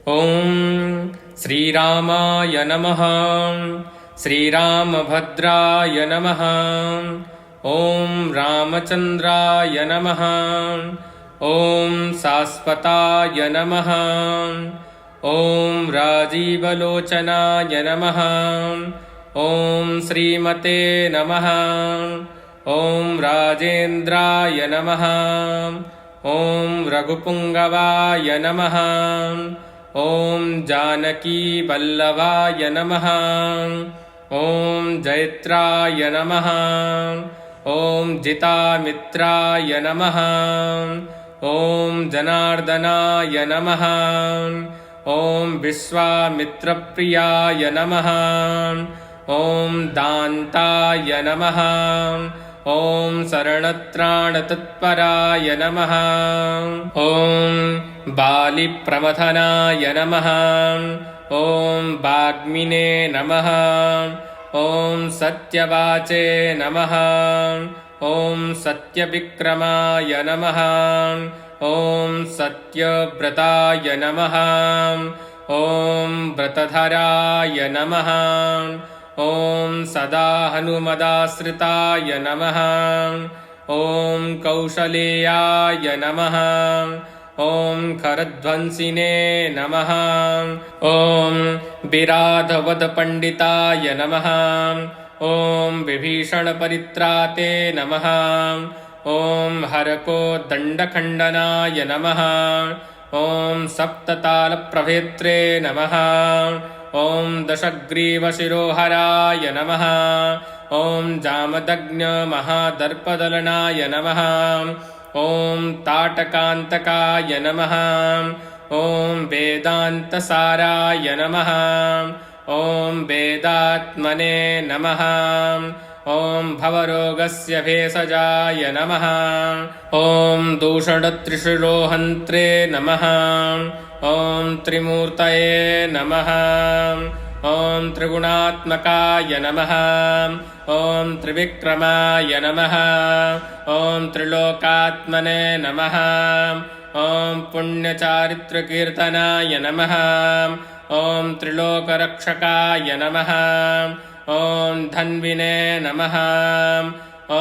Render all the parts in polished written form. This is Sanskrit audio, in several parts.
ॐ श्रीरामाय नमः। श्रीरामभद्राय नमः। ॐ रामचन्द्राय नमः। ॐ शाश्वताय नमः। ॐ राजीवलोचनाय नमः। ॐ श्रीमते नमः। ॐ राजेन्द्राय नमः। ॐ रघुपुङ्गवाय नमः। ॐ जानकीवल्लभाय नमः। ॐ जयत्राय नमः। ॐ जितामित्राय नमः। ॐ जनार्दनाय नमः। ॐ विश्वामित्रप्रियाय नमः। ॐ दान्ताय नमः। ॐ शरणत्राणतत्पराय नमः। ॐ बालिप्रमथनाय नमः। ॐ वाग्मिने नमः। ॐ सत्यवाचे नमः। ॐ सत्यविक्रमाय नमः। ॐ सत्यव्रताय नमः। ॐ व्रतधराय नमः। ॐ सदा हनुमदाश्रिताय नमः। ॐ कौशलेयाय नमः। ॐ खरध्वंसिने नमः। ॐ विराधवदपण्डिताय नमः। ॐ विभीषणपरित्राते नमः। ॐ हरकोदण्डखण्डनाय नमः। ॐ सप्ततालप्रभेत्रे नमः। ॐ दशग्रीवशिरोहराय नमः। ॐ जामदग्न्यमहादर्पदलनाय नमः। ॐ ताटकान्तकाय नमः। ॐ वेदान्तसाराय नमः। ॐ वेदात्मने नमः। ॐ भवरोगस्य भेषजाय नमः। ॐ दूषणत्रिशिरोहन्त्रे नमः। ॐ त्रिमूर्तये नमः। ॐ त्रिगुणात्मकाय नमः। ॐ त्रिविक्रमाय नमः। ॐ त्रिलोकात्मने नमः। ॐ पुण्यचारित्रकीर्तनाय नमः। ॐ त्रिलोकरक्षकाय नमः। ॐ धन्विने नमः। ॐ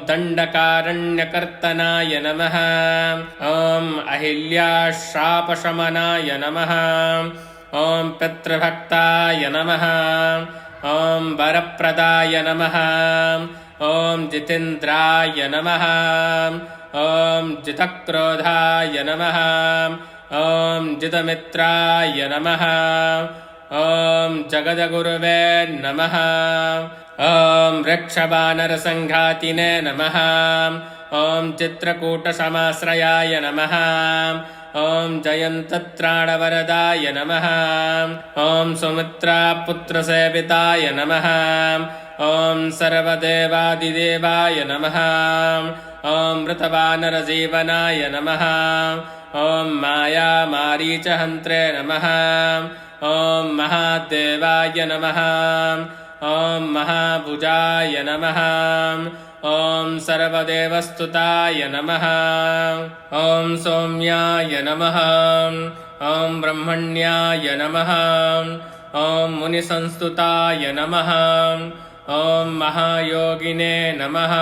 दण्डकारण्यकर्तनाय नमः। ॐ अहिल्याशापशमनाय नमः। ॐ पितृभक्ताय नमः। ॐ वरप्रदाय नमः। ॐ जितेन्द्राय नमः। ॐ जितक्रोधाय नमः। ॐ जितमित्राय नमः। ॐ जगद्गुरुवे नमः। ॐ वृक्षवानरसङ्घातिने नमः। ॐ चित्रकूटसमाश्रयाय नमः। ॐ जयन्तत्राणवरदाय नमः। ॐ सुमित्रापुत्रसेविताय नमः। ॐ सर्वदेवादिदेवाय नमः। ॐ मृतवानरजीवनाय नमः। ॐ मायामारीचहन्त्रे नमः। ॐ महादेवाय नमः। ॐ महाभुजाय नमः। ॐ सर्वदेवस्तुताय नमः। ॐ सौम्याय नमः। ॐ ब्रह्मण्याय नमः। ॐ मुनिसंस्तुताय नमः। ॐ महायोगिने नमः।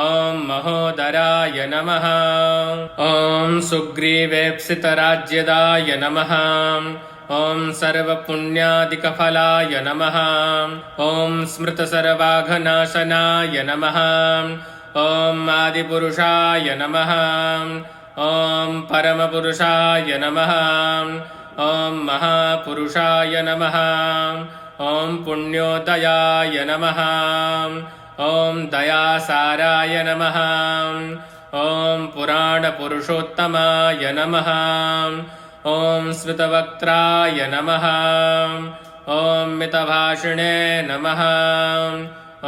ॐ महोदराय नमः। ॐ सुग्रीवेप्सितराज्यदाय नमः। ॐ सर्वपुण्यादिकफलाय नमः। ॐ स्मृतसर्वाघनाशनाय नमः। ॐ आदिपुरुषाय नमः। ॐ परमपुरुषाय नमः। ॐ महापुरुषाय नमः। ॐ पुण्योदयाय नमः। ॐ दयासाराय नमः। ॐ पुराणपुरुषोत्तमाय नमः। ॐ स्मृतवक्त्राय नमः। ॐ मितभाषिणे नमः।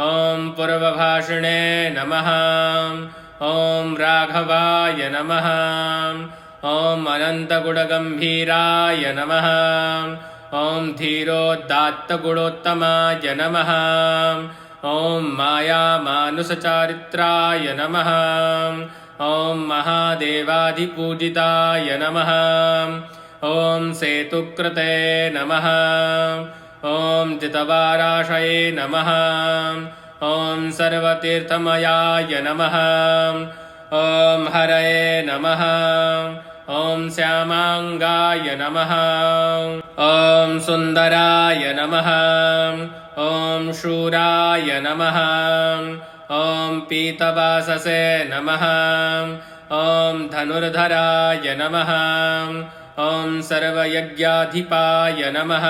ॐ पूर्वभाषिणे नमः। ॐ राघवाय नमः। ॐ अनन्तगुणगम्भीराय नमः। ॐ धीरोदात्तगुणोत्तमाय नमः। ॐ मायामानुषचारित्राय नमः। ॐ महादेवाधिपूजिताय नमः। ॐ सेतुकृते नमः ॐ जितवाराशये नमः ॐ सर्वतीर्थमयाय नमः ॐ हरये नमः ॐ श्यामाङ्गाय नमः ॐ सुन्दराय नमः ॐ शूराय नमः ॐ पीतवाससे नमः ॐ धनुर्धराय नमः ॐ सर्वयज्ञाधिपाय नमः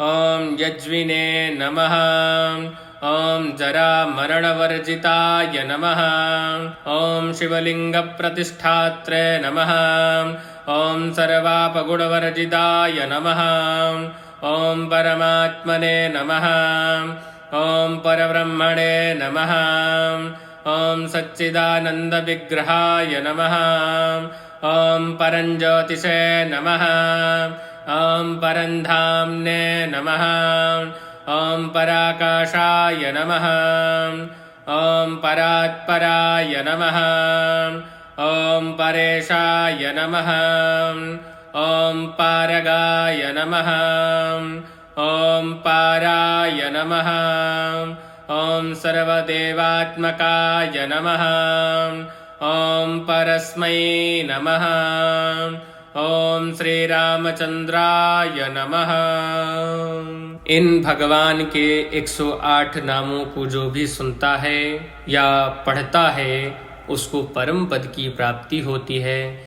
ॐ यज्विने नमः ॐ जरामरणवर्जिताय नमः ॐ शिवलिङ्गप्रतिष्ठात्रे नमः ॐ सर्वापगुणवर्जिताय नमः ॐ परमात्मने नमः ॐ परब्रह्मणे नमः ॐ सच्चिदानन्दविग्रहाय नमः ॐ परञ्ज्योतिषे नमः ॐ परन्धाम्ने नमः ॐ पराकाशाय नमः ॐ परात्पराय नमः ॐ परेशाय नमः ॐ पारगाय नमः ॐ पाराय नमः ॐ सर्वदेवात्मकाय नमः ॐ परस्मै नमः ॐ श्री रामचंद्राय नमः। इन भगवान के 108 नामों को जो भी सुनता है या पढ़ता है उसको परम पद की प्राप्ति होती है।